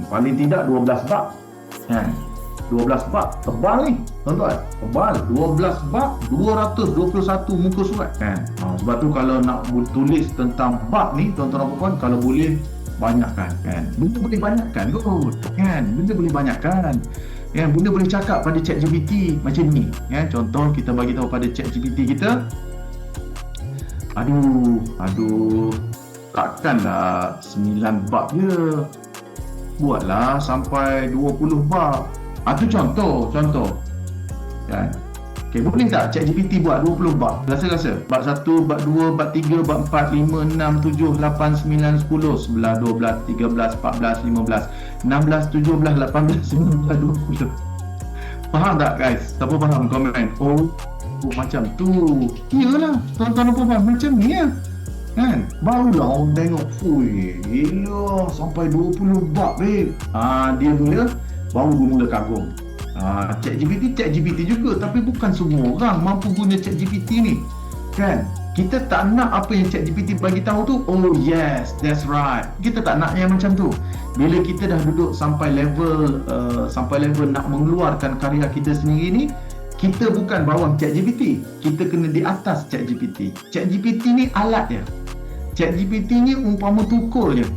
Paling tidak 12 bab kan. 12 bab tebal ni tuan-tuan, tebal 12 bab 221 muka surat kan. Sebab tu kalau nak tulis tentang bab ni tuan-tuan dan puan, kalau boleh banyakkan kan. Benda boleh banyakkan kot kan, benda boleh banyakkan kan. Benda boleh cakap pada ChatGPT macam ni kan. Contoh kita bagi tahu pada ChatGPT kita, aduh takkanlah 9 bab je, buatlah sampai 20 bab. Itu contoh kan. Okay, boleh tak ChatGPT buat 20 bab? Rasa-rasa bab 1, bab 2, bab 3, bab 4, 5, 6, 7, 8, 9, 10, 11, 12, 13, 14, 15, 16, 17, 18, 19, 20. Faham tak guys? Siapa faham komen? Oh macam tu. Iyalah tuan-tuan dan puan, macam ni lah kan. Barulah orang tengok, gila sampai 20 bab dia baru mula kagum. ChatGPT juga, tapi bukan semua orang mampu guna ChatGPT ni kan. Kita tak nak apa yang ChatGPT bagi tahu tu, oh yes, that's right. Kita tak nak yang macam tu. Bila kita dah duduk sampai level nak mengeluarkan karya kita sendiri ni, kita bukan bawah ChatGPT, kita kena di atas ChatGPT. ChatGPT ni alat je. ChatGPT ni umpama tukul je